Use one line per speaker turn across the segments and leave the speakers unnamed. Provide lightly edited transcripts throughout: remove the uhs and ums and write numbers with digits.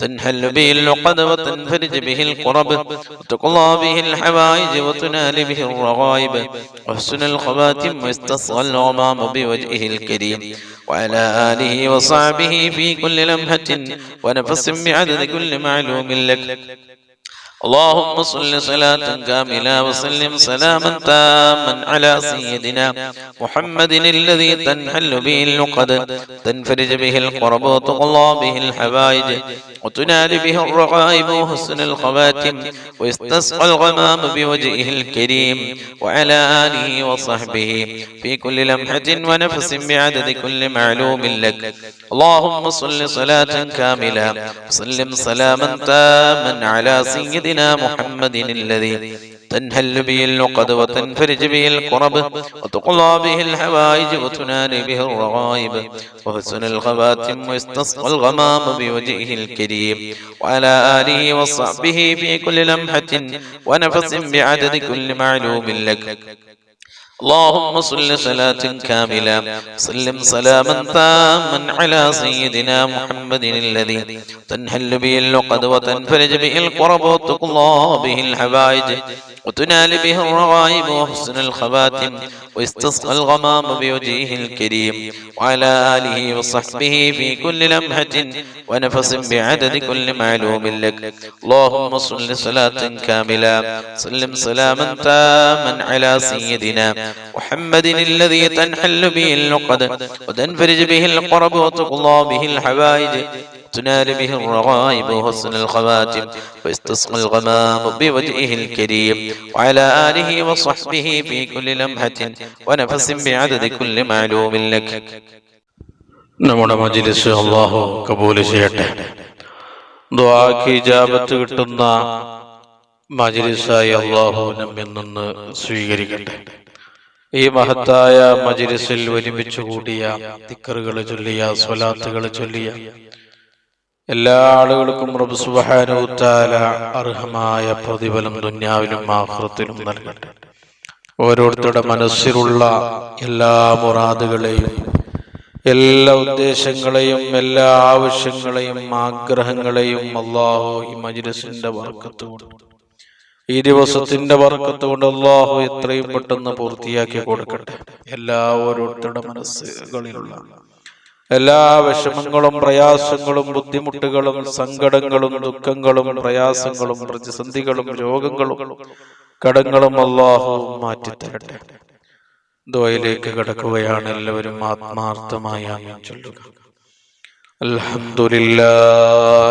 تنحل به اللقد وتنفرج به الكرب وتقضى به الحوائج وتنال به الرغائب وحسن الخواتم ويستصغى الغمام بوجهه الكريم وعلى آله وصحبه في كل لمحة ونفس بعدد كل معلوم لك. اللهم صل صلاة كاملة وسلم سلاما تاما على سيدنا محمد الذي تنحل به اللقد تنفرج به الكرب وتقضى به الحوائج وتنال به الرغائب وحسن الخواتم ويستسقى الغمام بوجهه الكريم وعلى آله وصحبه في كل لمحة ونفس بعدد كل معلوم لك. اللهم صل صلاة كاملة وسلم سلاما تاما على سيدنا محمد الذي تنحل به اللقد وتنفرج به الكرب وتقضى به الحوائج وتنال به الرغائب وحسن الخواتم ويستسقى الغمام بوجهه الكريم وعلى آله وصحبه في كل لمحة ونفس بعدد كل معلوم لك. اللهم صل صلاة كاملة سلم سلاما تاما على سيدنا محمد الذي تنحل به اللقد وتنفرج به الكرب وتقضى به الحوائج وتنال به الرغائب وحسن الخواتم ويستسقى الغمام بوجهه الكريم وعلى آله وصحبه في كل لمحة ونفس بعدد كل معلوم لك. اللهم صل صلاة كاملة سلم سلاما تاما على سيدنا محمد الذي تنحل به اللقد وتنفرج به الكرب وتقضى به الحوائج تنال به الرغائب وحسن الخواتم ويستسقى الغمام بوجهه الكريم وعلى آله وصحبه في كل لمحة ونفس بعدد كل معلوم لك.
നമ്മുടെ മജ്‌ലിസ് അല്ലാഹു കബൂൽ ചെയ്യട്ടെ. ദുആക്ക് ഇജാബത്ത് കിട്ടുന്ന മജ്‌ലിസായി അല്ലാഹു നമ്മിൽ നിന്ന് സ്വീകരിക്കട്ടെ. ഈ മഹത്തായ മജ്‌ലിസിൽ ഒരുമിച്ച് കൂടിയ ദിക്റുകൾ ചൊല്ലിയ സ്വലാത്തുകൾ ചൊല്ലിയ എല്ലാ ആളുകൾക്കും റബ്ബ് സുബ്ഹാനഹു തആല അർഹമായ പ്രതിഫലം ദുനിയാവിലും ആഖിറത്തിലും നൽകട്ടെ. ഓരോരുത്തരുടെ മനസ്സിലുള്ള എല്ലാ മുറാദുകളെയും എല്ലാ ഉദ്ദേശങ്ങളെയും എല്ലാ ആവശ്യങ്ങളെയും ആഗ്രഹങ്ങളെയും അല്ലാഹു ഈ മജ്‌ലിസിന്റെ ബർക്കത്ത് കൊണ്ട് ഈ ദിവസത്തിന്റെ ബർക്കത്ത് കൊണ്ട് അല്ലാഹു എത്രയും പെട്ടെന്ന് പൂർത്തിയാക്കി കൊടുക്കട്ടെ. എല്ലാ ഓരോരുത്തരുടെ മനസ്സുകളിലുള്ള എല്ലാ വിഷമങ്ങളും പ്രയാസങ്ങളും ബുദ്ധിമുട്ടുകളും സങ്കടങ്ങളും ദുഃഖങ്ങളും പ്രയാസങ്ങളും പ്രതിസന്ധികളും രോഗങ്ങളും കടങ്ങളും അല്ലാഹു മാറ്റിത്തരട്ടെ. ദുആയിലേക്ക് കടക്കുകയാണ്. എല്ലാവരും ആത്മാർത്ഥമായി ആമീൻ ചൊല്ലുക.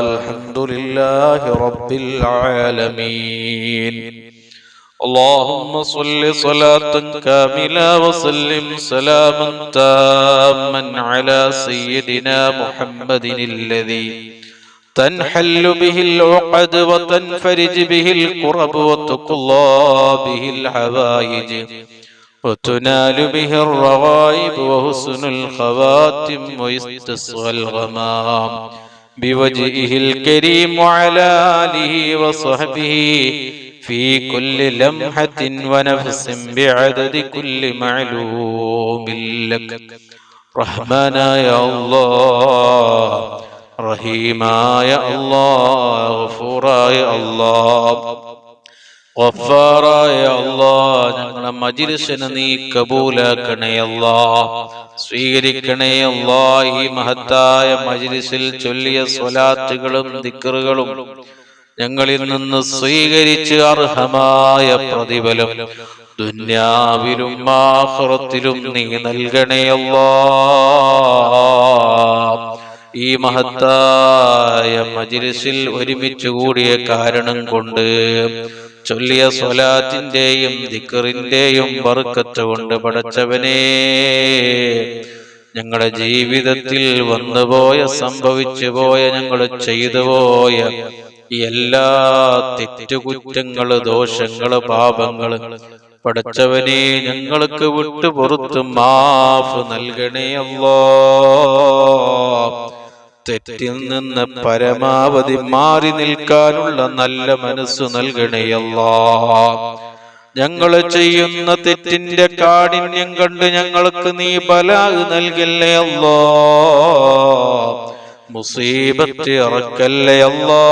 അൽഹംദുലില്ലാഹി റബ്ബിൽ ആലമീൻ. اللهم صل صلاة كاملة وسلم سلاما تاما على سيدنا محمد الذي تنحل به العقد وتنفرج به الكرب وتقضى به الحوائج وتنال به الرغائب وحسن الخواتم ويستسقى الغمام بوجهه الكريم وعلى آله وصحبه في كل لمحة ونفس بعدد كل معلوم لك. رحمنا يا الله رحيما يا الله غفورا يا الله غفارا يا الله. ഞങ്ങളുടെ മജ്‌ലിസിനെ നീ കബൂലാക്കണേ അല്ലാഹ്, സ്വീകരിക്കണേ അല്ലാഹ്. ഈ മഹത്തായ മജ്‌ലിസിൽ ചൊല്ലിയ സ്വലാത്തുകളും ദിക്റുകളും ഞങ്ങളിൽ നിന്ന് സ്വീകരിച്ച് അർഹമായ പ്രതിഫലം ദുനിയാവിലും ആഖിറത്തിലും നീ നൽകണേ അല്ലാഹ്. ഈ മഹത്തായ മജ്‌ലിസിൽ ഒരുമിച്ച് കൂടിയ കാരണം കൊണ്ട് ചൊല്ലിയ സ്വലാത്തിന്റെയും ദിക്റിന്റെയും ബർക്കത്ത് കൊണ്ട് പടച്ചവനേ, ഞങ്ങളുടെ ജീവിതത്തിൽ വന്നുപോയ സംഭവിച്ചു പോയ ഞങ്ങൾ ചെയ്തു പോയ എല്ലാ തെറ്റുകുറ്റങ്ങള് ദോഷങ്ങള് പാപങ്ങള് പടച്ചവനെ ഞങ്ങൾക്ക് വിട്ടു പുറത്ത് മാഫ് നൽകണേ അല്ലാഹ്. തെറ്റിൽ നിന്ന് പരമാവധി മാറി നിൽക്കാനുള്ള നല്ല മനസ്സ് നൽകണേ അല്ലാഹ്. ഞങ്ങൾ ചെയ്യുന്ന തെറ്റിന്റെ കാഠിന്യം കണ്ട് ഞങ്ങൾക്ക് നീ ബലാ നൽകില്ലേ അല്ലാഹ്. മുസീബത്ത് ഇറക്കല്ലേ അല്ലാ,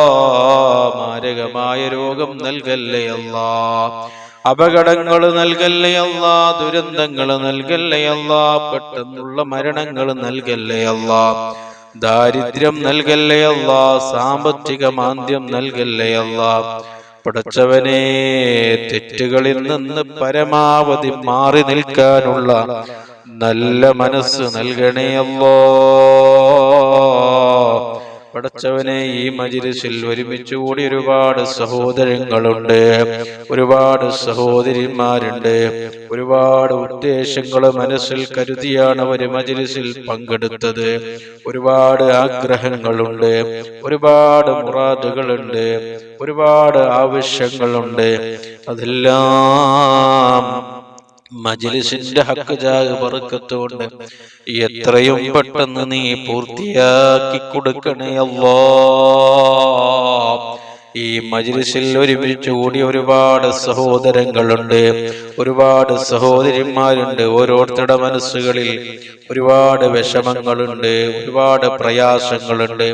മാരകമായ രോഗം നൽകല്ലേ അല്ലാ, അപകടങ്ങൾ നൽകല്ലേ അല്ലാ, ദുരന്തങ്ങൾ നൽകല്ലേ അല്ലാ, പെട്ടെന്നുള്ള മരണങ്ങൾ നൽകല്ലേ അല്ലാ, ദാരിദ്ര്യം നൽകല്ലേ അല്ലാ, സാമ്പത്തിക മാന്ദ്യം നൽകല്ലേ അല്ലാ. പടച്ചവനെ, തെറ്റുകളിൽ നിന്ന് പരമാവധി മാറി നിൽക്കാനുള്ള നല്ല മനസ്സ് നൽകണേ അല്ലാ. പടച്ചവനെ, ഈ മജ്‌ലിസിൽ ഒരുമിച്ച് കൂടി ഒരുപാട് സഹോദരങ്ങളുണ്ട്, ഒരുപാട് സഹോദരിമാരുണ്ട്, ഒരുപാട് ഉദ്ദേശങ്ങൾ മനസ്സിൽ കരുതിയാണ് ഒരു മജ്‌ലിസിൽ പങ്കെടുത്തത്. ഒരുപാട് ആഗ്രഹങ്ങളുണ്ട്, ഒരുപാട് മുറാദുകളുണ്ട്, ഒരുപാട് ആവശ്യങ്ങളുണ്ട്. അതെല്ലാം മജ്‌ലിസിന്റെ ഹക്ക് ജാഹ് ബർക്കത്ത് കൊണ്ട് എത്രയും പെട്ടെന്ന് നീ പൂർത്തിയാക്കി കൊടുക്കണേ അല്ലാഹ്. ഈ മജ്‌ലിസിൽ ഒരുമിച്ച് കൂടി ഒരുപാട് സഹോദരങ്ങളുണ്ട്, ഒരുപാട് സഹോദരിമാരുണ്ട്. ഓരോരുത്തരുടെ മനസ്സുകളിൽ ഒരുപാട് വിഷമങ്ങളുണ്ട്, ഒരുപാട് പ്രയാസങ്ങളുണ്ട്,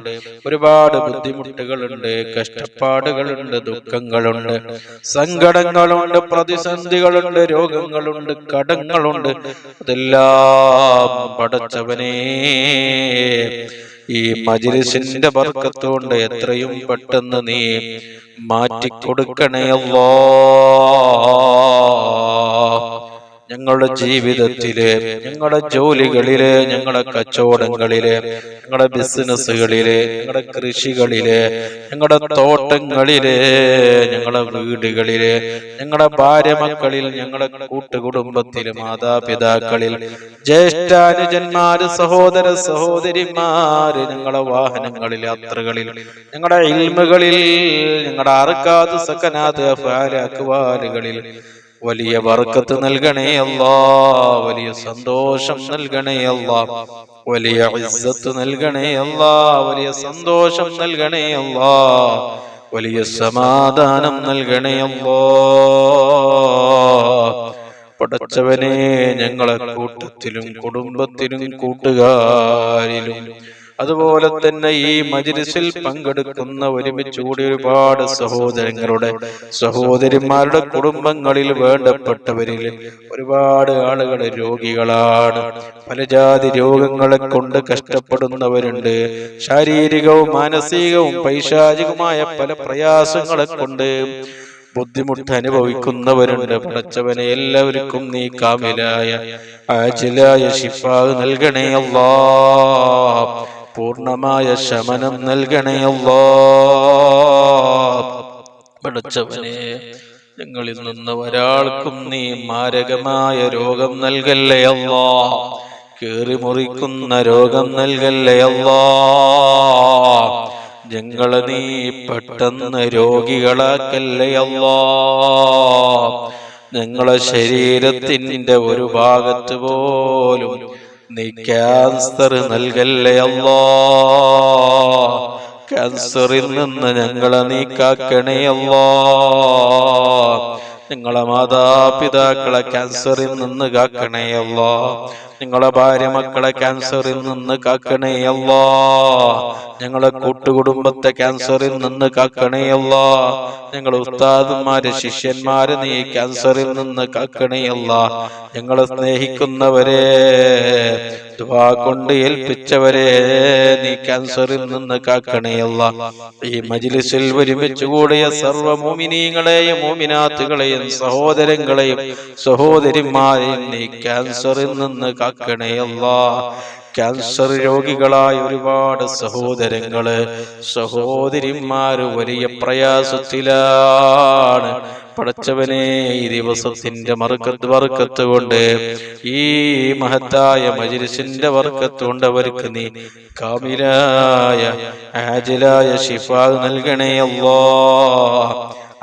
ഒരുപാട് ബുദ്ധിമുട്ടുകളുണ്ട്, കഷ്ടപ്പാടുകളുണ്ട്, ദുഃഖങ്ങളുണ്ട്, സങ്കടങ്ങളുണ്ട്, പ്രതിസന്ധികളുണ്ട്, രോഗങ്ങളുണ്ട്, കടങ്ങളുണ്ട്. അതെല്ലാം പടച്ചവനേ, ഈ മജ്‌ലിസിന്റെ ബർക്കത്ത് കൊണ്ട് എത്രയും പെട്ടെന്ന് നീ മാറ്റിക്കൊടുക്കണേ അല്ലാഹ്. ഞങ്ങളുടെ ജീവിതത്തില്, ഞങ്ങളുടെ ജോലികളില്, ഞങ്ങളുടെ കച്ചവടങ്ങളില്, ഞങ്ങളുടെ ബിസിനസ്സുകളില്, ഞങ്ങളുടെ കൃഷികളില്, ഞങ്ങളുടെ തോട്ടങ്ങളില്, ഞങ്ങളുടെ വീടുകളില്, ഞങ്ങളുടെ ഭാര്യ മക്കളിൽ, ഞങ്ങളുടെ കൂട്ടുകുടുംബത്തില്, മാതാപിതാക്കളിൽ, ജ്യേഷ്ഠാനുജന്മാര്, സഹോദര സഹോദരിമാര്, ഞങ്ങളുടെ വാഹനങ്ങളിൽ, യാത്രകളിൽ, ഞങ്ങളുടെ ഇൽമുകളിൽ, ഞങ്ങളുടെ അർക്കാത്ത് സക്കനാത്ത് അഫ്ആൽ അഖ്വാലുകളിൽ വലിയ ബർക്കത്ത് നൽകണേ അല്ലാഹ്, വലിയ സന്തോഷം നൽകണേ അല്ലാഹ്, വലിയ ഇസ്സത്ത് നൽകണേ അല്ലാഹ്, വലിയ സന്തോഷം നൽകണേ അല്ലാഹ്, വലിയ സമാധാനം നൽകണേ അല്ലാഹ്. പടച്ചവനെ, ഞങ്ങളെ കൂട്ടത്തിലും കുടുംബത്തിലും കൂട്ടുകാരിലും അതുപോലെ തന്നെ ഈ മജ്‌ലിസിൽ പങ്കെടുക്കുന്ന ഒരുമിച്ച് കൂടി ഒരുപാട് സഹോദരങ്ങളുടെ, സഹോദരിമാരുടെ കുടുംബങ്ങളിൽ വേണ്ടപ്പെട്ടവരിൽ ഒരുപാട് ആളുകൾ രോഗികളാണ്. പല ജാതി രോഗങ്ങളെ കൊണ്ട് കഷ്ടപ്പെടുന്നവരുണ്ട്. ശാരീരികവും മാനസികവും പൈശാചികവുമായ പല പ്രയാസങ്ങളെ കൊണ്ട് ബുദ്ധിമുട്ട് അനുഭവിക്കുന്നവരുണ്ട്. പടച്ചവനെ, എല്ലാവർക്കും നീ കാമിലായ ആജിലായ ശിഫാ നൽകണേ അല്ലാഹ്, പൂർണ്ണമായ ശമനം നൽകണേ അല്ലാഹ്. പടച്ചവനെ, ഞങ്ങളിൽ നിന്ന് ഒരാൾക്കും നീ മാരകമായ രോഗം നൽകല്ലേ അല്ലാഹ്, കേറി മുറിക്കുന്ന രോഗം നൽകല്ലേ അല്ലാഹ്. ഞങ്ങളെ നീ പെട്ടെന്ന് രോഗികളാക്കല്ലേ അല്ലാഹ്. ഞങ്ങളെ ശരീരത്തിന്റെ ഒരു ഭാഗത്ത് പോലും നീ ക്യാൻസർ നൽകല്ലേ അല്ലാഹ്. ക്യാൻസറിൽ നിന്ന് ഞങ്ങളെ നീ കാക്കണേ അല്ലാഹ്. ഞങ്ങളെ മാതാപിതാക്കളെ ക്യാൻസറിൽ നിന്ന് കാക്കണേ അല്ലാഹ്. ഞങ്ങളെ ഭാര്യ മക്കളെ ക്യാൻസറിൽ നിന്ന് കാക്കണേ അല്ലാഹ്. ഞങ്ങളെ കൂട്ടുകുടുംബത്തെ ക്യാൻസറിൽ നിന്ന് കാക്കണേ അല്ലാഹ്. ഞങ്ങളെ ഉസ്താദുമാരെ, ശിഷ്യന്മാരെ നീ ക്യാൻസറിൽ നിന്ന് കാക്കണേ അല്ലാഹ്. ഞങ്ങളെ സ്നേഹിക്കുന്നവരെ, ദുആ കൊണ്ട് ഏൽപ്പിച്ചവരെ നീ ക്യാൻസറിൽ നിന്ന് കാക്കണേ അല്ലാഹ്. ഈ മജ്‌ലിസിൽ ഒരുമിച്ച് കൂടിയ സർവ്വ മുഅ്മിനീങ്ങളെയും മുഅ്മിനാത്തുകളെയും സഹോദരങ്ങളെയും സഹോദരിമാരെയും നീ ക്യാൻസറിൽ നിന്ന് കാക്കണേ അല്ലാഹ്. ക്യാൻസർ രോഗികളായ ഒരുപാട് സഹോദരങ്ങള്, സഹോദരിമാര് വലിയ പ്രയാസത്തിലാണ്. പടച്ചവനെ, ഈ ദിവസത്തിന്റെ ബർക്കത്ത് കൊണ്ട്, ഈ മഹത്തായ മജ്‌ലിസിന്റെ ബർക്കത്ത് കൊണ്ട് അവർക്ക് നീ കാമിലായ ആജിലായ ശിഫാ നൽകണേ അല്ലാഹ്.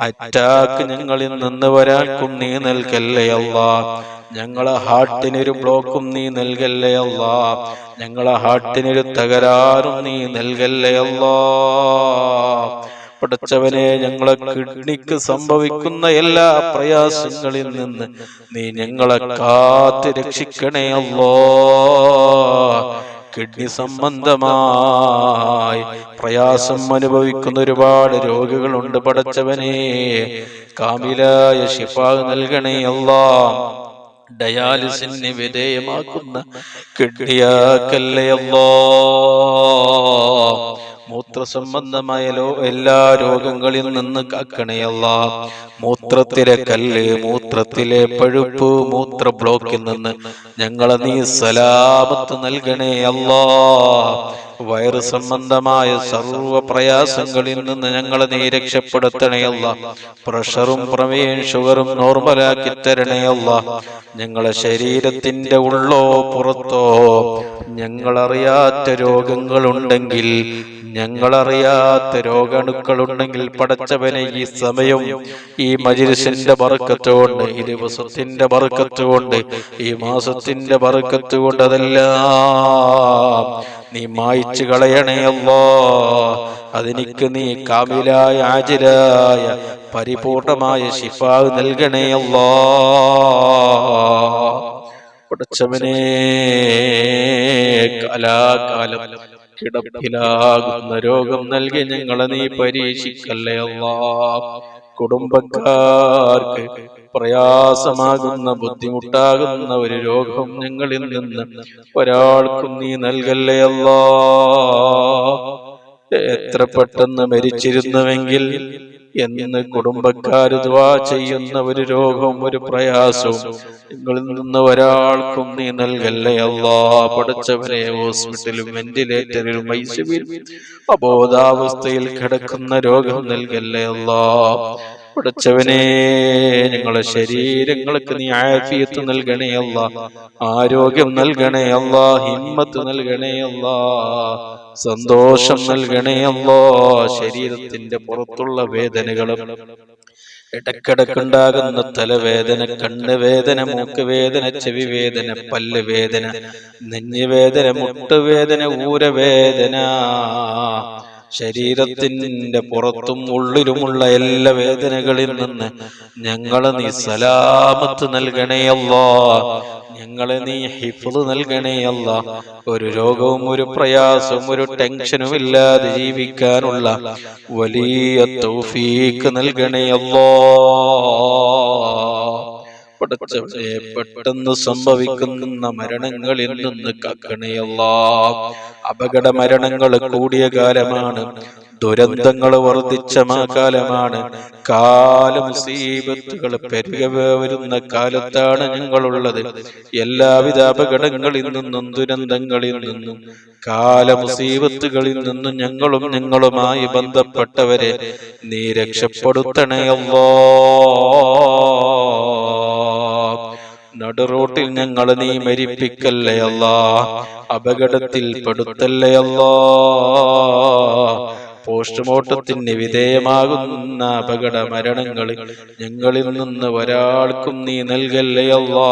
അറ്റാക്ക് ഞങ്ങളിൽ നിന്ന് ഒരാൾക്കും നീ നൽകല്ലേ അല്ലാഹ്. ഞങ്ങളെ ഹാർട്ടിനൊരു ബ്ലോക്കും നീ നൽകല്ലേ അല്ലാഹ്. ഞങ്ങളെ ഹാർട്ടിനൊരു തകരാറും നീ നൽകല്ലേ അല്ലാഹ്. പടച്ചവനെ, ഞങ്ങളെ കിഡ്നിക്ക് സംഭവിക്കുന്ന എല്ലാ പ്രയാസങ്ങളിൽ നിന്ന് നീ ഞങ്ങളെ കാത്ത് രക്ഷിക്കണേ അല്ലാഹ്. കിഡ്നി സംബന്ധമായി പ്രയാസം അനുഭവിക്കുന്ന ഒരുപാട് രോഗികളുണ്ട് പടച്ചവനെ. കാമിലായ ശിഫാ നൽകണേ അല്ലാ. ഡയാലിസിന് വിധേയമാക്കുന്ന കിഡ്നിയാക്കല്ലേ അല്ലാ. മൂത്ര സംബന്ധമായ എല്ലാ രോഗങ്ങളിൽ നിന്ന് കാക്കണേ അല്ലാ. മൂത്രത്തിലെ കല്ല്, മൂത്രത്തിലെ പഴുപ്പ്, മൂത്ര ബ്ലോക്കിൽ നിന്ന് ഞങ്ങളെ നീ സലാമത്ത് നൽകണേ അല്ലാ. വയറ് സംബന്ധമായ സർവ്വ പ്രയാസങ്ങളിൽ നിന്ന് ഞങ്ങളെ നീ രക്ഷപ്പെടുത്തണേ അല്ലാ. പ്രഷറും പ്രമേയം ഷുഗറും നോർമലാക്കി തരണേ അല്ലാ. ഞങ്ങളെ ശരീരത്തിന്റെ ഉള്ളോ പുറത്തോ ഞങ്ങളറിയാത്ത രോഗങ്ങളുണ്ടെങ്കിൽ, ഞങ്ങളറിയാത്ത രോഗാണുക്കളുണ്ടെങ്കിൽ പടച്ചവനെ ഈ സമയം ഈ മജ്‌ലിസിന്റെ ബർക്കത്തുകൊണ്ട്, ഈ ദിവസത്തിന്റെ ബർക്കത്തുകൊണ്ട്, ഈ മാസത്തിന്റെ ബർക്കത്തുകൊണ്ട് അതെല്ലാം നീ മായ്ച്ചു കളയണേ അല്ലാ. അതെനിക്ക് നീ കാമിലായ ആജിലായ പരിപൂർണമായ ശിഫാ നൽകണേ അല്ലാ. പടച്ചവനെ കാലാകാലം കിടപ്പിലാകുന്ന രോഗം നൽകി ഞങ്ങളെ നീ പരീക്ഷിക്കല്ലേ അല്ലാ. കുടുംബക്കാർക്ക് പ്രയാസമാകുന്ന, ബുദ്ധിമുട്ടാകുന്ന ഒരു രോഗം ഞങ്ങളിൽ നിന്ന് ഒരാൾക്കും നീ നൽകല്ലേ അല്ലാ. എത്ര പെട്ടെന്ന് മരിച്ചിരുന്നുവെങ്കിൽ എന്ന് കുടുംബക്കാര് ദുആ ചെയ്യുന്ന ഒരു രോഗവും ഒരു പ്രയാസവും നിങ്ങളിൽ നിന്ന് ഒരാൾക്കും നീ നൽകല്ലേ അല്ലാ. പടച്ചവനെ ഹോസ്പിറ്റലും വെന്റിലേറ്ററിലും ഐസിയുവിലും അബോധാവസ്ഥയിൽ കിടക്കുന്ന രോഗം നൽകല്ലേ അല്ലാ. പടച്ചവനെ ഞങ്ങളെ ശരീരങ്ങൾക്ക് നീ ആഫിയത്ത് നൽകണേ അല്ലാ. ആരോഗ്യം നൽകണേ അല്ലാ. ഹിമ്മത്ത് നൽകണേ അല്ലാ. സന്തോഷം നൽകണേ അല്ലാ. ശരീരത്തിന്റെ പുറത്തുള്ള വേദനകളും, ഇടക്കിടക്കുണ്ടാകുന്ന തലവേദന, കണ്ണുവേദന, മൂക്കുവേദന, ചെവി വേദന, പല്ല് വേദന, നെഞ്ഞുവേദന, മുട്ടുവേദന, ഊരവേദന, ശരീരത്തിന്റെ പുറത്തും ഉള്ളിലുമുള്ള എല്ലാ വേദനകളിൽ നിന്ന് ഞങ്ങളെ നീ സലാമത്ത് നൽകണേ അല്ലാ. ഞങ്ങളെ നീ ഹിഫ്ള് നൽകണേ അല്ലാ. ഒരു രോഗവും ഒരു പ്രയാസവും ഒരു ടെൻഷനും ഇല്ലാതെ ജീവിക്കാനുള്ള വലിയ തൗഫീഖ് നൽകണേ അല്ലാ. പടച്ചവനെ പെട്ടെന്ന് സംഭവിക്കുന്ന മരണങ്ങളിൽ നിന്ന് കാക്കണേ അല്ലാ. അപകട മരണങ്ങൾ കൂടിയ കാലമാണ്, ദുരന്തങ്ങൾ വർദ്ധിച്ച കാലമാണ്, മുസീബത്തുകൾ പെരുക വരുന്ന കാലത്താണ് ഞങ്ങളുള്ളത്. എല്ലാവിധ അപകടങ്ങളിൽ നിന്നും ദുരന്തങ്ങളിൽ നിന്നും മുസീബത്തുകളിൽ നിന്നും ഞങ്ങളും ഞങ്ങളുമായി ബന്ധപ്പെട്ടവരെ നീ രക്ഷപ്പെടുത്തണേ അല്ലാ. നടുറോട്ടിൽ ഞങ്ങളെ നീ മരിപ്പിക്കല്ലേ അല്ലാ. അപകടത്തിൽ പെടുത്തല്ലേ അല്ലാ. പോസ്റ്റ്മോർട്ടത്തിന് വിധേയമാകുന്ന അപകട മരണങ്ങൾ ഞങ്ങളിൽ നിന്ന് ഒരാൾക്കും നീ നൽകല്ലേ അല്ലാ.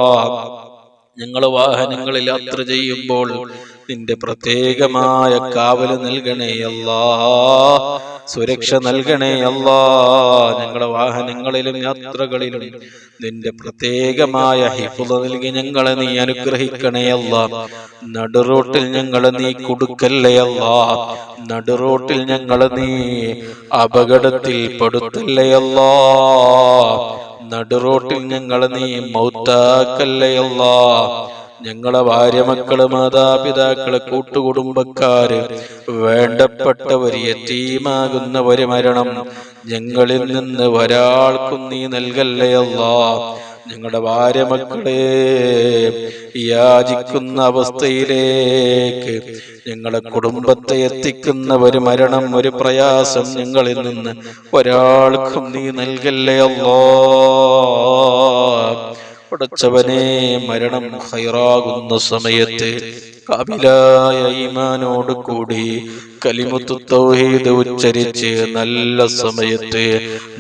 ഞങ്ങൾ വാഹനങ്ങളിൽ യാത്ര ചെയ്യുമ്പോൾ നിന്റെ പ്രത്യേകമായ കാവല് നൽകണേ അല്ലാ. സുരക്ഷ നൽകണേ അല്ലാ. ഞങ്ങളെ വാഹനങ്ങളിലും യാത്രകളിലും നിന്റെ പ്രത്യേകമായ ഹിഫ്ള് നൽകി ഞങ്ങളെ നീ അനുഗ്രഹിക്കണേ അല്ലാ. നടുറോട്ടിൽ ഞങ്ങളെ നീ കൊടുക്കല്ലേ അല്ലാ. നടുറോട്ടിൽ ഞങ്ങളെ നീ അപകടത്തിൽ പെടുത്തല്ലേ അല്ലാ. നടുറോട്ടിൽ ഞങ്ങളെ നീ മൗത്താക്കല്ലേ അല്ലാ. ഞങ്ങളെ ഭാര്യ, മക്കള്, മാതാപിതാക്കള്, കൂട്ടുകുടുംബക്കാര്, വേണ്ടപ്പെട്ടവർ, യതീമാകുന്ന ഒരു മരണം ഞങ്ങളിൽ നിന്ന് ഒരാൾക്കും നീ നൽകല്ലേ അല്ലാ. ഞങ്ങളുടെ ഭാര്യ മക്കളെ യാചിക്കുന്ന അവസ്ഥയിലേക്ക് ഞങ്ങളുടെ കുടുംബത്തെ എത്തിക്കുന്ന ഒരു മരണം, ഒരു പ്രയാസം ഞങ്ങളിൽ നിന്ന് ഒരാൾക്കും നീ നൽകല്ലേ അല്ലാ. പടച്ചവനെ മരണം ഖൈറാകുന്ന സമയത്ത് കാമിലായ ഈമാനോട് കൂടി കലിമത്തു തൗഹീദ് ഉച്ചരിച്ച് നല്ല സമയത്ത്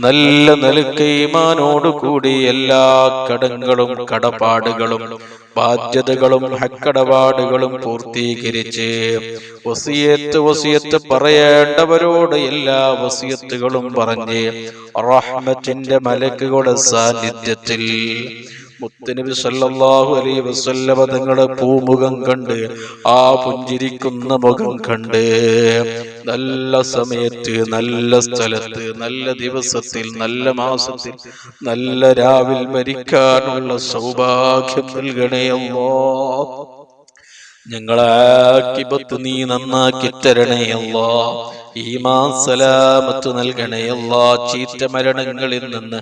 നല്ല നിലക്ക് ഈമാനോട് കൂടി എല്ലാ കടങ്ങളും കടപ്പാടുകളും ബാധ്യതകളും ഹക്കടപാടുകളും പൂർത്തീകരിച്ച് വസിയത്ത് പറയേണ്ടവരോട് എല്ലാ വസിയത്തുകളും പറഞ്ഞ് റഹ്മത്തിന്റെ മലക്കുകളുടെ സാന്നിധ്യത്തിൽ മുത്തുനബി സല്ലല്ലാഹു അലൈഹി വസല്ലമ തങ്ങളുടെ പൂമുഖം കണ്ട്, ആ പുഞ്ചിരിക്കുന്ന മുഖം കണ്ട്, നല്ല സമയത്ത്, നല്ല സ്ഥലത്ത്, നല്ല ദിവസത്തിൽ, നല്ല മാസത്തിൽ, നല്ല രാവിൽ മരിക്കാനുള്ള സൗഭാഗ്യം നൽകണേ അല്ലാഹ്. ഞങ്ങളെ ആഖിബത്ത് നീ നന്നാക്കി തരണേ അല്ലാഹ്. ഈമാൻ സലാമത്ത് നൽകണേ അല്ലാഹ്. ചീത്ത മരണങ്ങളിൽ നിന്ന്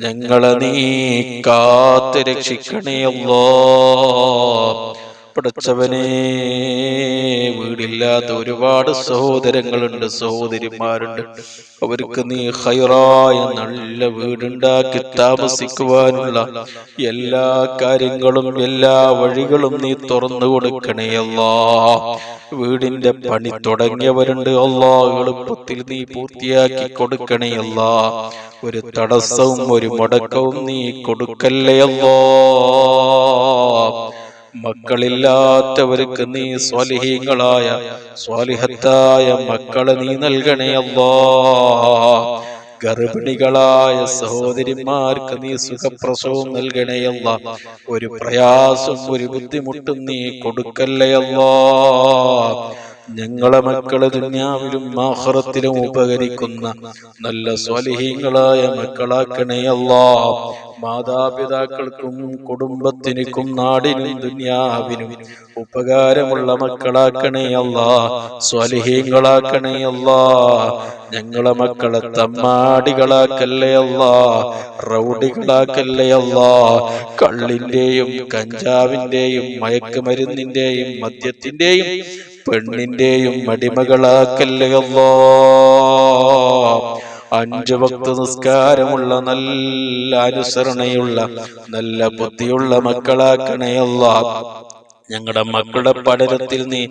ഞങ്ങളെ നീ കാത്ത് രക്ഷിക്കണേ അല്ലാഹ്. പടച്ചവനെ, വീടില്ലാത്ത ഒരുപാട് സഹോദരങ്ങളുണ്ട്, സഹോദരിമാരുണ്ട്. അവർക്ക് നീ ഖൈറായ നല്ല വീടുണ്ടാക്കി താമസിക്കുവാനുള്ള എല്ലാ കാര്യങ്ങളും, എല്ലാ വഴികളും നീ തുറന്നു കൊടുക്കണേ അല്ലാഹ്. വീടിന്റെ പണി തുടങ്ങിയവരുണ്ട് അല്ലാഹ്, എളുപ്പത്തിൽ നീ പൂർത്തിയാക്കി കൊടുക്കണേ അല്ലാഹ്. ഒരു തടസ്സവും ഒരു മുടക്കവും നീ കൊടുക്കല്ലേ അല്ലാഹ്. മക്കളില്ലാത്തവർക്ക് നീ സ്വാലിഹീങ്ങളായ സ്വാലിഹത്തായ മക്കളെ നീ നൽകണേ അല്ലാഹ്. ഗർഭിണികളായ സഹോദരിമാർക്ക് നീ സുഖപ്രസവം നൽകണേ അല്ലാഹ്. ഒരു പ്രയാസം, ഒരു ബുദ്ധിമുട്ടും നീ കൊടുക്കല്ലേ അല്ലാഹ്. ഞങ്ങളെ മക്കളെ ദുനിയാവിലും ആഖിറത്തിലും ഉപകരിക്കുന്ന നല്ല സ്വാലിഹീങ്ങളായ മക്കളാക്കണേ അല്ലാഹ്. മാതാപിതാക്കൾക്കും കുടുംബത്തിനും നാടിനും ദുനിയാവിനും ഉപകാരമുള്ള മക്കളാക്കണേ അല്ലാഹ്. സ്വാലിഹീങ്ങളാക്കണേ അല്ലാഹ്. ഞങ്ങളെ മക്കളെ തമ്മാടികളാക്കല്ലേ അല്ലാഹ്, റൗഡികളാക്കല്ലേ അല്ലാഹ്. കള്ളിന്റെയും കഞ്ചാവിന്റെയും മയക്കുമരുന്നിന്റെയും മദ്യത്തിന്റെയും പെണ്ണിന്റെയും അടിമകളാക്കല്ലേ അല്ലാഹ്. 5 വക്ത് നിസ്കാരമുള്ള, നല്ല അനുസരണയുള്ള, നല്ല ബുദ്ധിയുള്ള മക്കളാക്കണേ അല്ലാഹ്. ഞങ്ങളുടെ മക്കളുടെ പഠനത്തിൽ നീ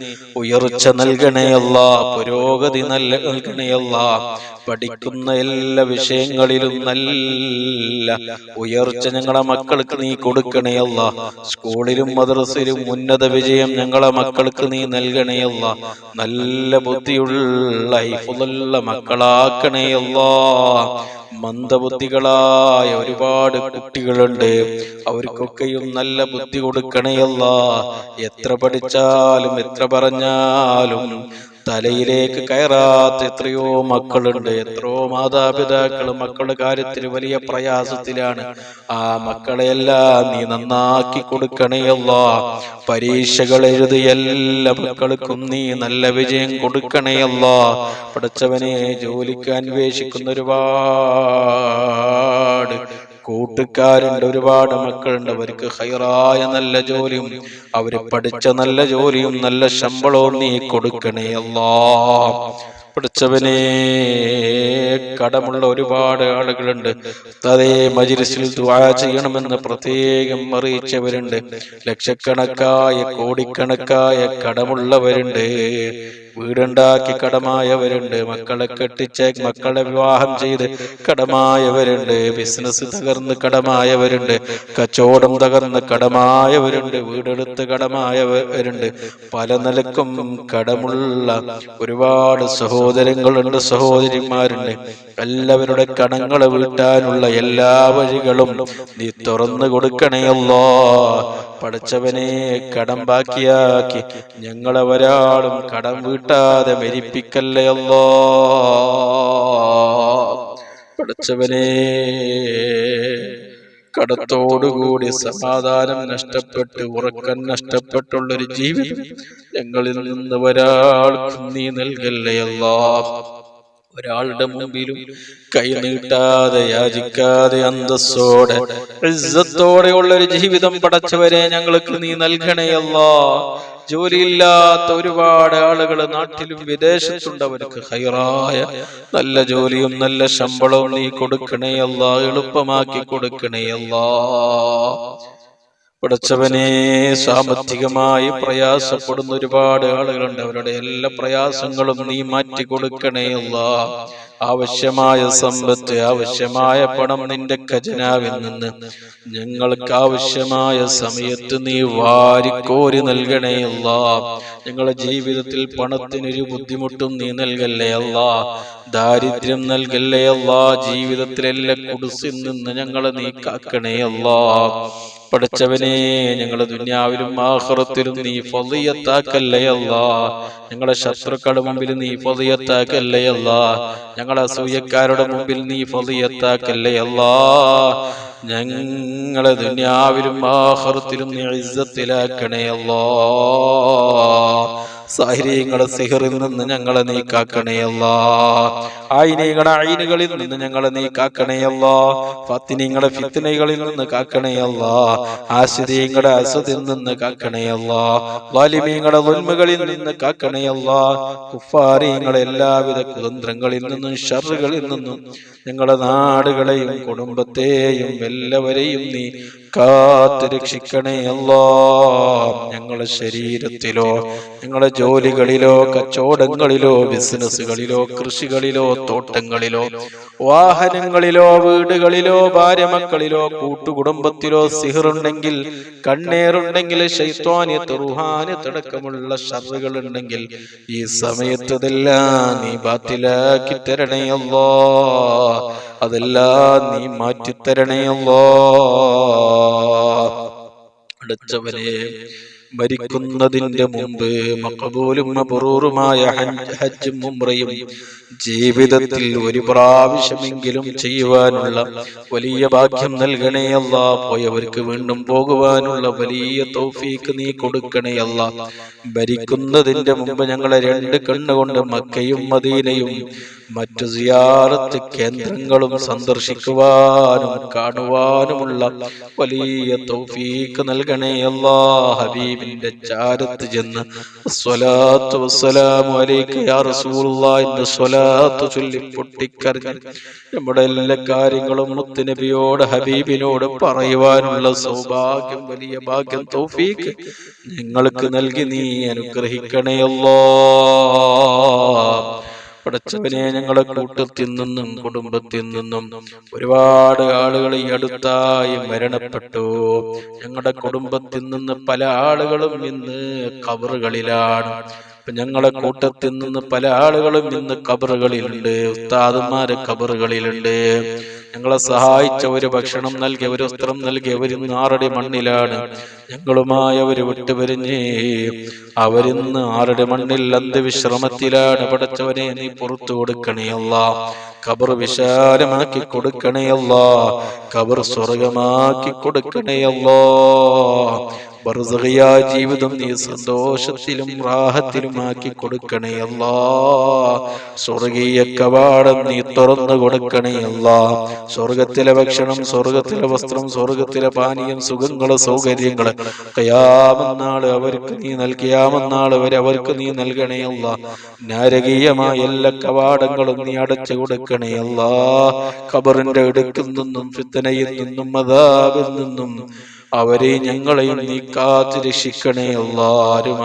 ഉയർച്ച നൽകണേ അല്ലാഹ്. പുരോഗതി നൽകണേ അല്ലാഹ്. പഠിക്കുന്ന എല്ലാ വിഷയങ്ങളിലും നല്ല ഉയർച്ച ഞങ്ങളെ മക്കൾക്ക് നീ കൊടുക്കണേ അല്ലാഹ്. സ്കൂളിലും മദ്രസയിലും ഉന്നത വിജയം ഞങ്ങളെ മക്കൾക്ക് നീ നൽകണേ അല്ലാഹ്. നല്ല ബുദ്ധിയുള്ള ഹിഫ്ളുള്ള മക്കളാക്കണേ അല്ലാഹ്. മന്ദബുദ്ധികളായ ഒരുപാട് കുട്ടികളുണ്ട്, അവർക്കൊക്കെയും നല്ല ബുദ്ധി കൊടുക്കണേ അല്ലാഹ്. എത്ര പഠിച്ചാലും എത്ര പറഞ്ഞാലും തലയിലേക്ക് കയറാത്ത എത്രയോ മക്കളുണ്ട്. എത്രയോ മാതാപിതാക്കൾ മക്കളുടെ കാര്യത്തിൽ വലിയ പ്രയാസത്തിലാണ്. ആ മക്കളെയെല്ലാം നീ നന്നാക്കി കൊടുക്കണേ അല്ലാഹ്. പരീക്ഷകൾ എഴുതി എല്ലാ മക്കൾക്കും നീ നല്ല വിജയം കൊടുക്കണേ അല്ലാഹ്. പഠിച്ചവനെ, ജോലിക്ക് അന്വേഷിക്കുന്ന ഒരുപാട് കൂട്ടുകാരുണ്ട്, ഒരുപാട് മക്കളുണ്ട്. അവർക്ക് ഖൈറായ നല്ല ജോലിയും, അവര് പഠിച്ച നല്ല ജോലിയും നല്ല ശമ്പളവും നീ കൊടുക്കണേ അല്ലാഹ്. പഠിച്ചവനെ, കടമുള്ള ഒരുപാട് ആളുകളുണ്ട്. അതേ മജ്‌ലിസിൽ ദുആ ചെയ്യണമെന്ന് പ്രത്യേകം അറിയിച്ചവരുണ്ട്. ലക്ഷക്കണക്കായ കോടിക്കണക്കായ കടമുള്ളവരുണ്ട്. വീടുണ്ടാക്കി കടമായവരുണ്ട്. മക്കളെ കെട്ടിച്ച് മക്കളെ വിവാഹം ചെയ്ത് കടമായവരുണ്ട്. ബിസിനസ് തകർന്ന് കടമായവരുണ്ട്. കച്ചവടം തകർന്ന് കടമായവരുണ്ട്. വീടെടുത്ത് കടമായവരുണ്ട്. പല നിലക്കും കടമുള്ള ഒരുപാട് സഹോദരങ്ങളുണ്ട്, സഹോദരിമാരുണ്ട്. എല്ലാവരുടെ കടങ്ങളെ വീട്ടാനുള്ള എല്ലാ വഴികളും നീ തുറന്നു കൊടുക്കണേ അല്ലാഹ്. പഠിച്ചവനെ, കടം ബാക്കിയാക്കി ഞങ്ങളെ ഒരാളും കടം വീട്ടാതെ മരിപ്പിക്കല്ലേ അല്ലാഹ്. പഠിച്ചവനെ, കടത്തോടുകൂടി സമാധാനം നഷ്ടപ്പെട്ട്, ഉറക്കം നഷ്ടപ്പെട്ടുള്ളൊരു ജീവിതം ഞങ്ങളിൽ നിന്ന് ഒരാൾക്കും നീ നൽകല്ലേ അല്ലാഹ്. ഒരാളുടെ മുമ്പിലും കൈ നീട്ടാതെ, യാചിക്കാതെ, അന്തസ്സോടെ ഇസ്സത്തോടെയുള്ള ഒരു ജീവിതം പടച്ചവരെ ഞങ്ങൾക്ക് നീ നൽകണേ അല്ലാഹ്. ജോലിയില്ലാത്ത ഒരുപാട് ആളുകൾ നാട്ടിലും വിദേശത്തുണ്ട്. അവർക്ക് ഖൈറായ നല്ല ജോലിയും നല്ല ശമ്പളവും നീ കൊടുക്കണേ അല്ലാഹ്. എളുപ്പമാക്കി കൊടുക്കണേ അല്ലാഹ്. പടച്ചവനെ, സാമ്പത്തികമായി പ്രയാസപ്പെടുന്ന ഒരുപാട് ആളുകളുണ്ട്. അവരുടെ എല്ലാ പ്രയാസങ്ങളും നീ മാറ്റി കൊടുക്കണേ അല്ലാഹ്. ആവശ്യമായ സമ്പത്ത്, ആവശ്യമായ പണം നിന്റെ ഖജനാവിൽ നിന്ന് ഞങ്ങൾക്ക് ആവശ്യമായ സമയത്ത് നീ വാരിക്കോരി നൽകണേ അല്ലാഹ്. ഞങ്ങളുടെ ജീവിതത്തിൽ പണത്തിനൊരു ബുദ്ധിമുട്ടും നീ നൽകല്ലേ അല്ലാഹ്. ദാരിദ്ര്യം നൽകല്ലേ അല്ലാഹ്. ജീവിതത്തിലെല്ലാ കുടുസിൽ നിന്ന് ഞങ്ങളെ നീ കാക്കണേ അല്ലാഹ്. പഠിച്ചവനെ ഞങ്ങളെ ദുനിയാവിലും ആഖിറത്തിലും നീ ഫളിയത്താക്കല്ലേ അല്ലാ. ഞങ്ങളെ ശത്രുക്കളുടെ മുമ്പിൽ നീ ഫളിയത്താക്കല്ലേ അല്ലാ. ഞങ്ങളെ അസൂയക്കാരുടെ മുമ്പിൽ നീ ഫളിയത്താക്കല്ലേ അല്ലാ. ഞങ്ങളെ ദുനിയാവിലും ആഖിറത്തിലും നീ ഇസ്സത്തിലാക്കണേ അല്ലാ. സാഹിര്യങ്ങളുടെ സിഹറിൽ നിന്ന് ഞങ്ങളെ നീ കാക്കണേ അല്ലാ. ആയിനീങ്ങളുടെ ഐനുകളിൽ നിന്ന് ഞങ്ങളെ നീ കാക്കണേ അല്ലാ. ഫാത്തിനീങ്ങളുടെ ഫിത്നകളിൽ നിന്ന് കാക്കണേ അല്ലാ. ആശിരീങ്ങളുടെ അസദിൽ നിന്ന് കാക്കണേ അല്ലാ. വാലിമീങ്ങളുടെ ദുൽമുകളിൽ നിന്ന് കാക്കണേ അല്ലാ. കുഫാരീങ്ങളുടെ എല്ലാവിധ കുതന്ത്രങ്ങളിൽ നിന്നും ഷർറുകളിൽ നിന്നും ഞങ്ങളുടെ നാടുകളെയും കുടുംബത്തെയും എല്ലാവരെയും നീ കാത്ത് രക്ഷിക്കണേ അല്ലാ. ഞങ്ങളുടെ ശരീരത്തിലോ ഞങ്ങളുടെ ജോലികളിലോ കച്ചവടങ്ങളിലോ ബിസിനസ്സുകളിലോ കൃഷികളിലോ തോട്ടങ്ങളിലോ വാഹനങ്ങളിലോ വീടുകളിലോ ഭാര്യമക്കളിലോ കൂട്ടുകുടുംബത്തിലോ സിഹറുണ്ടെങ്കിൽ കണ്ണേറുണ്ടെങ്കിൽ ശൈത്വാനിയത്ത് റുഹാനിയത്ത് അടക്കമുള്ള ഷർറുകൾ ഉണ്ടെങ്കിൽ ഈ സമയത്തതെല്ലാം നീ ബാത്തിലാക്കി തരണേ അല്ലാ. അതെല്ലാം നീ മാറ്റിത്തരണേ അല്ലാ. അടുത്തവനെ മരിക്കുന്നതിന്റെ മുമ്പ് മഖബൂലും മബ്റൂറുമായ ഹജ്ജും ഉംറയും ജീവിതത്തിൽ ഒരു പ്രാവശ്യമെങ്കിലും ചെയ്യുവാനുള്ള വലിയ ഭാഗ്യം നൽകണേ അല്ലാ. പോയവർക്ക് വീണ്ടും പോകുവാനുള്ള വലിയ തൗഫീക്ക് നീ കൊടുക്കണേ അല്ലാ. മരിക്കുന്നതിന്റെ മുമ്പ് ഞങ്ങളെ രണ്ട് കണ്ണുകൊണ്ട് മക്കയും മദീനയും മറ്റു സിയാറത്ത് കേന്ദ്രങ്ങളും സന്ദർശിക്കുവാനും കാണുവാനുമുള്ള വലിയ തൗഫീക്ക് നൽകണേ അല്ലാ. ഹബീബിന്റെ ചാരത്ത് ചെന്ന് സ്വലാത്തു വസ്സലാമു അലൈക യാ റസൂലുള്ളാഹി എന്ന സ്വലാത്ത് ചൊല്ലി പൊട്ടിക്കരഞ്ഞ് നമ്മുടെ എല്ലാ കാര്യങ്ങളും മുത്തുനബിയോട് ഹബീബിനോട് പറയുവാനുള്ള സൗഭാഗ്യം വലിയ ഭാഗ്യം തൗഫീക്ക് ഞങ്ങൾക്ക് നൽകി നീ അനുഗ്രഹിക്കണേ അല്ലാ. പടച്ചവനെ ഞങ്ങളുടെ കൂട്ടത്തിൽ നിന്നും കുടുംബത്തിൽ നിന്നും ഒരുപാട് ആളുകൾ ഈ അടുത്തായി മരണപ്പെട്ടു. ഞങ്ങളുടെ കുടുംബത്തിൽ നിന്ന് പല ആളുകളും ഇന്ന് ഖബറുകളിലാണ്. ഞങ്ങളെ കൂട്ടത്തിൽ നിന്ന് പല ആളുകളും ഇന്ന് ഖബറുകളിലുണ്ട്. ഉസ്താദുമാര് ഖബറുകളിലുണ്ട്. ഞങ്ങളെ സഹായിച്ചവര്, ഭക്ഷണം നൽകിയവര്, വസ്ത്രം നൽകിയവര് ഇന്ന് 6 അടി മണ്ണിലാണ്. ഞങ്ങളുമായി അവര് വിട്ടുപിരിഞ്ഞ് അവരിന്ന് 6 അടി മണ്ണിൽ അന്ത്യവിശ്രമത്തിലാണ്. പടച്ചവനെ നീ പുറത്തു കൊടുക്കണേ അല്ലാ. ഖബർ വിശാലമാക്കി കൊടുക്കണേ അല്ലാ. ഖബർ സ്വർഗമാക്കി കൊടുക്കണേ അല്ലാ. ബർസഖിയായ ജീവിതം നീ സന്തോഷത്തിലും റാഹത്തിലുമാക്കി കൊടുക്കണേ അല്ലാ. സ്വർഗീയ കവാടം നീ തുറന്നു കൊടുക്കണേ അല്ലാ. സ്വർഗത്തിലെ ഭക്ഷണം, സ്വർഗത്തിലെ വസ്ത്രം, സ്വർഗത്തിലെ പാനീയം, സുഖങ്ങള്, സൗകര്യങ്ങള് ഖിയാമത്ത് നാള് അവർക്ക് നീ നൽകിയാമന്നാള് വരെ അവർക്ക് നീ നൽകണേ അല്ലാ. നരകീയമായ എല്ലാ കവാടങ്ങളും നീ അടച്ചു കൊടുക്കണേ അല്ലാ. ഖബറിന്റെ ഇടുക്കിൽ നിന്നും ഫിത്നയിൽ നിന്നും അദാബിൽ നിന്നും അവരെ ഞങ്ങളെയും നീ കാത്ത് രക്ഷിക്കണേ അല്ലാ.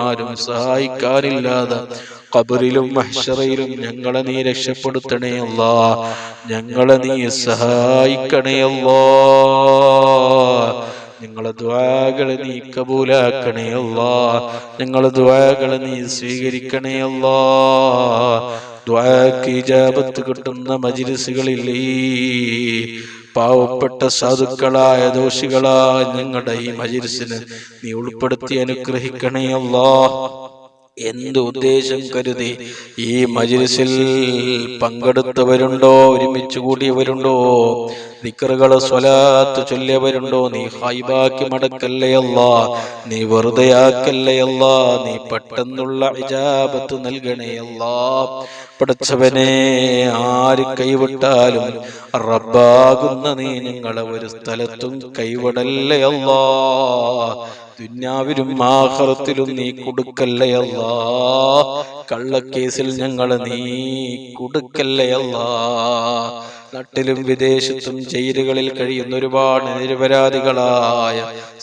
ആരും സഹായിക്കാനില്ലാതെ ഖബറിലും മഹ്ശറയിലും ഞങ്ങളെ നീ രക്ഷപ്പെടുത്തണേ അല്ലാ. ഞങ്ങളെ നീ സഹായിക്കണേ അല്ലാ. ഞങ്ങളെ ദുആകളെ നീ കബൂലാക്കണേ അല്ലാ. ഞങ്ങളെ ദുആകളെ നീ സ്വീകരിക്കണേ അല്ലാ. ദുആക്ക് ഇജാബത്ത് കിട്ടുന്ന മജ്ലിസുകളിൽ പാവപ്പെട്ട സാധുക്കളായ ദോഷികളായ ഞങ്ങളുടെ ഈ മജ്ലിസിനെ നീ ഉൾപ്പെടുത്തി അനുഗ്രഹിക്കണേ അല്ലാ. എന്ത് ഉദ്ദേശം കരുതി ഈ മജ്ലിസിൽ പങ്കെടുത്തവരുണ്ടോ, ഒരുമിച്ച് കൂടിയവരുണ്ടോ, ദിക്റുകള് സ്വലാത്ത് ചൊല്ലിയവരുണ്ടോ, നീ ഹൈബാക്കി മടക്കല്ലേ അല്ലാ. നീ വെറുതെയാക്കല്ലേ അല്ലാ. നീ പെട്ടെന്നുള്ള ഇജാബത്ത് നൽകണേ അല്ലാ. പടച്ചവനെ ആര് കൈവിട്ടാലും റബ്ബാകുന്ന നീ ഞങ്ങളെ ഒരു സ്ഥലത്തും കൈവിടല്ലേ അല്ലാ. ദുനിയാവിലും ആഖിറത്തിലും നീ കൊടുക്കല്ലേ അല്ലാ. കള്ളക്കേസിൽ ഞങ്ങളെ നീ കൊടുക്കല്ലേ അല്ലാ. നാട്ടിലും വിദേശത്തും ജയിലുകളിൽ കഴിയുന്ന ഒരുപാട് നിരപരാധികളായ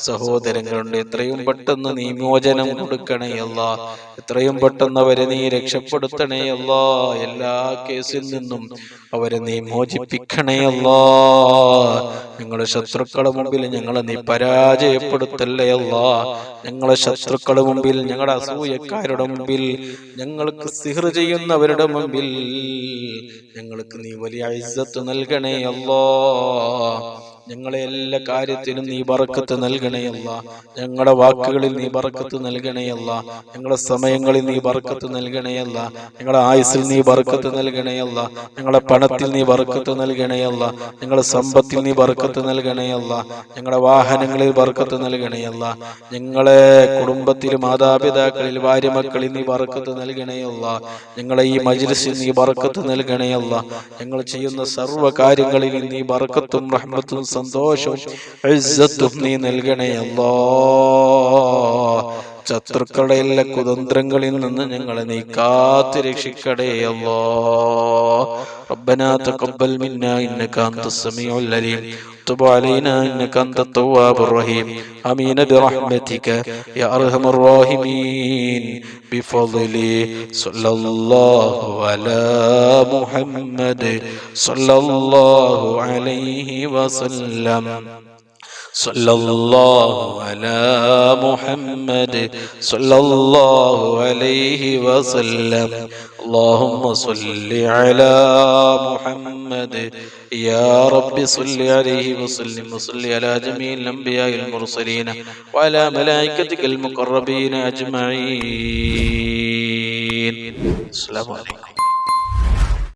സഹോദരങ്ങളുണ്ട്. എത്രയും പെട്ടെന്ന് നീ മോചനം കൊടുക്കണേ അല്ലാ. എത്രയും പെട്ടെന്ന് അവരെ നീ രക്ഷപ്പെടുത്തണേ അല്ലാ. എല്ലാ കേസിൽ നിന്നും അവരെ നീ മോചിപ്പിക്കണേ അല്ലാ. ഞങ്ങളുടെ ശത്രുക്കളുടെ മുമ്പിൽ ഞങ്ങളെ നീ പരാജയപ്പെടുത്തല്ലേ അല്ലാ. ഞങ്ങളെ ശത്രുക്കളുടെ മുമ്പിൽ, ഞങ്ങളുടെ അസൂയക്കാരുടെ മുമ്പിൽ, ഞങ്ങൾക്ക് സിഹർ ചെയ്യുന്നവരുടെ മുമ്പിൽ ഞങ്ങൾക്ക് നീ വലിയ ഇസ്സത്ത് നൽകണേ അല്ലാ. ഞങ്ങളെ എല്ലാ കാര്യത്തിനും നീ ബറക്കത്ത് നൽകണേ അല്ലാ. ഞങ്ങളുടെ വാക്കുകളിൽ നീ ബറക്കത്ത് നൽകണേ അല്ലാ. ഞങ്ങളുടെ സമയങ്ങളിൽ നീ ബറക്കത്ത് നൽകണേ അല്ലാ. ഞങ്ങളുടെ ആയുസ്സിൽ നീ ബറക്കത്ത് നൽകണേ അല്ലാ. ഞങ്ങളുടെ പണത്തിൽ നീ ബറക്കത്ത് നൽകണേ അല്ലാ. ഞങ്ങളുടെ സമ്പത്തിൽ നീ ബറക്കത്ത് നൽകണേ അല്ലാ. ഞങ്ങളുടെ വാഹനങ്ങളിൽ ബറക്കത്ത് നൽകണേ അല്ലാ. ഞങ്ങളെ കുടുംബത്തിൽ മാതാപിതാക്കളിൽ ഭാര്യ മക്കളിൽ നീ ബറക്കത്ത് നൽകണേ അല്ലാ. ഞങ്ങളെ ഈ മജ്ലിസിൽ നീ ബറക്കത്ത് നൽകണേ അല്ലാ. ഞങ്ങൾ ചെയ്യുന്ന സർവ്വ കാര്യങ്ങളിൽ നീ ബറക്കത്തും റഹ്മത്തും സന്തോഷവും ഇസ്സത്തും നീ നൽകണേ അല്ലാ. ശത്രുക്കളുടെ എല്ലാ കുതന്ത്രങ്ങളിൽ നിന്ന് ഞങ്ങളെ നീ കാത്ത് രക്ഷിക്കണേ അല്ലാ. ربنا تقبل منا إنك أنت السميع العليم تب علينا إنك أنت التواب الرحيم آمين برحمتك يا أرحم الراحمين بفضله صلى الله على محمد صلى الله عليه وسلم صلى الله على محمد صلى الله عليه وسلم اللهم صل على محمد يا رب صل عليه وسلم وصل على جميع الأنبياء المرسلين وعلى ملائكتك المقربين أجمعين. السلام عليكم.